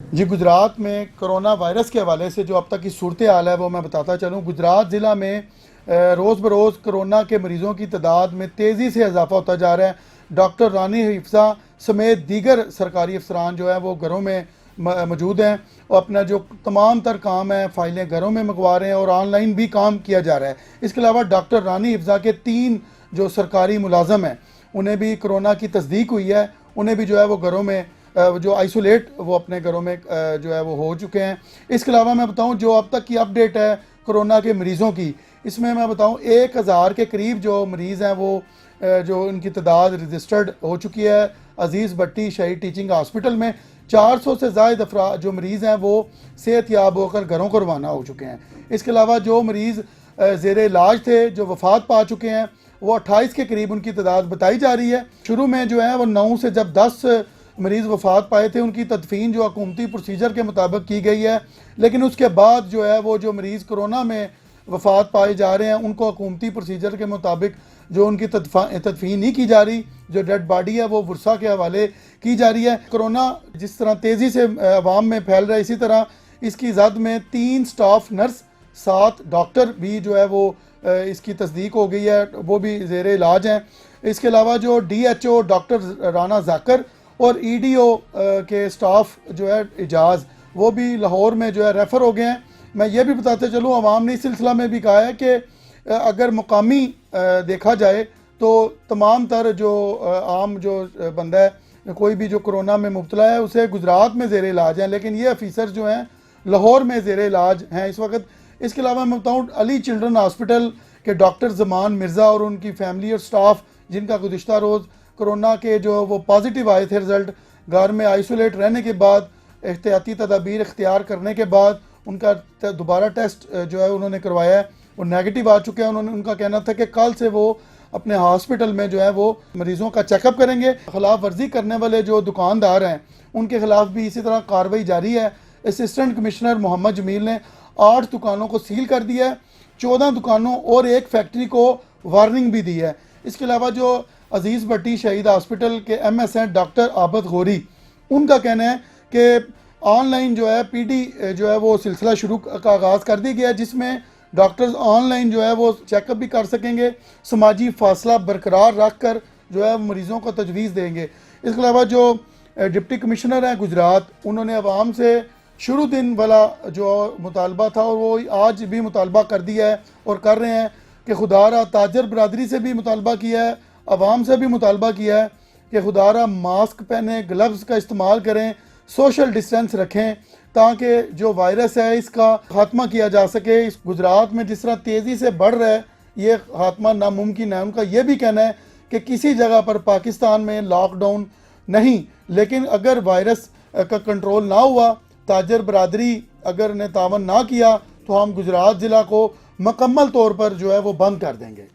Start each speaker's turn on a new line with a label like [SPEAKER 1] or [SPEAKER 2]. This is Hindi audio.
[SPEAKER 1] जी, गुजरात में कोरोना वायरस के हवाले से जो अब तक की सूरत हाल है वो मैं बताता चलूँ। गुजरात ज़िला में रोज़ बरोज़ कोरोना के मरीज़ों की तादाद में तेज़ी से इजाफ़ा होता जा रहा है। डॉक्टर रानी हिफ्ज़ा समेत दीगर सरकारी अफसरान जो है वो घरों में मौजूद हैं और अपना जो तमाम तर काम है फ़ाइलें घरों में मंगवा रहे हैं और ऑनलाइन भी काम किया जा रहा है। इसके अलावा डॉक्टर रानी हिफ्ज़ा के 3 जो सरकारी मुलाज़म हैं उन्हें भी कोरोना की तस्दीक हुई है। उन्हें भी जो है वो घरों में जो आइसोलेट वो अपने घरों में जो है वो हो चुके हैं। इसके अलावा मैं बताऊं जो अब तक की अपडेट है कोरोना के मरीज़ों की, इसमें मैं बताऊं 1000 के करीब जो मरीज़ हैं वो जो उनकी तादाद रजिस्टर्ड हो चुकी है। अजीज़ भट्टी शहीद टीचिंग हॉस्पिटल में 400 से ज़ायद अफराद जो मरीज़ हैं वो सेहतयाब होकर घरों को रवाना हो चुके हैं। इसके अलावा जो मरीज़ ज़ेरे इलाज थे जो वफ़ात पा चुके हैं वो 28 के करीब उनकी तादाद बताई जा रही है। शुरू में जो है वो 9 से जब 10 मरीज़ वफ़ात पाए थे उनकी तदफीन जो हुकूमती प्रोसीजर के मुताबिक की गई है, लेकिन उसके बाद जो है वो जो मरीज़ कोरोना में वफ़ात पाए जा रहे हैं उनको हुकूमती प्रोसीजर के मुताबिक जो उनकी तदफीन नहीं की जा रही, जो डेड बॉडी है वो वर्षा के हवाले की जा रही है। कोरोना जिस तरह तेज़ी से अवाम में फैल रहा है, इसी तरह इसकी जद में 3 स्टाफ नर्स 7 डॉक्टर भी जो है वो इसकी तस्दीक हो गई है, वो भी ज़ेरे इलाज हैं। इसके अलावा जो DHO डॉक्टर राना जाकर और EDO के स्टाफ जो है एजाज वो भी लाहौर में जो है रेफ़र हो गए हैं। मैं ये भी बताते चलूँ अवाम ने इस सिलसिला में भी कहा है कि अगर मुकामी देखा जाए तो तमाम तर जो आम जो बंदा है कोई भी जो कोरोना में मुब्तला है उसे गुजरात में ज़ेरे इलाज हैं, लेकिन ये अफीसर जो हैं लाहौर में ज़ेरे इलाज हैं इस वक्त। इसके अलावा मैं बताऊँ अली चिल्ड्रन हॉस्पिटल के डॉक्टर ज़मान मिर्ज़ा और उनकी फैमिली और स्टाफ जिनका गुज़िश्ता रोज़ कोरोना के जो वो पॉजिटिव आए थे रिज़ल्ट, घर में आइसोलेट रहने के बाद एहतियाती तदाबीर इख्तियार करने के बाद उनका दोबारा टेस्ट जो है उन्होंने करवाया है वो नेगेटिव आ चुके हैं। उनका कहना था कि कल से वो अपने हॉस्पिटल में जो है वो मरीज़ों का चेकअप करेंगे। खिलाफ वर्जी करने वाले जो दुकानदार हैं उनके खिलाफ भी इसी तरह कार्रवाई जारी है। असिस्टेंट कमिश्नर मोहम्मद जमील ने 8 दुकानों को सील कर दिया है, 14 दुकानों और एक फैक्ट्री को वार्निंग भी दी है। इसके अलावा जो अजीज़ भट्टी शहीद हॉस्पिटल के MS हैं डॉक्टर आबद गौरी, उनका कहना है कि ऑनलाइन जो है PD जो है वो सिलसिला शुरू का आगाज़ कर दी गया है, जिसमें डॉक्टर्स ऑनलाइन जो है वो चेकअप भी कर सकेंगे, समाजी फासला बरकरार रख कर जो है मरीज़ों को तजवीज़ देंगे। इसके अलावा जो डिप्टी कमिश्नर हैं गुजरात, उन्होंने अवाम से शुरू दिन वाला जो मुतालबा था और वो आज भी मुतालबा कर दिया है और कर रहे हैं कि खुदारा ताजर बरदरी से भी मुतालबा किया है, अवाम से भी मुतालबा किया है कि खुदारा मास्क पहने, ग्लव्स का इस्तेमाल करें, सोशल डिस्टेंस रखें ताकि जो वायरस है इसका खात्मा किया जा सके। इस गुजरात में जिस तरह तेज़ी से बढ़ रहा है ये खात्मा नामुमकिन है। उनका ये भी कहना है कि किसी जगह पर पाकिस्तान में लॉकडाउन नहीं, लेकिन अगर वायरस का कंट्रोल ना हुआ, ताजर बरदरी अगर ने तावन ना किया तो हम गुजरात ज़िला को मुकम्मल तौर पर जो है वो बंद कर देंगे।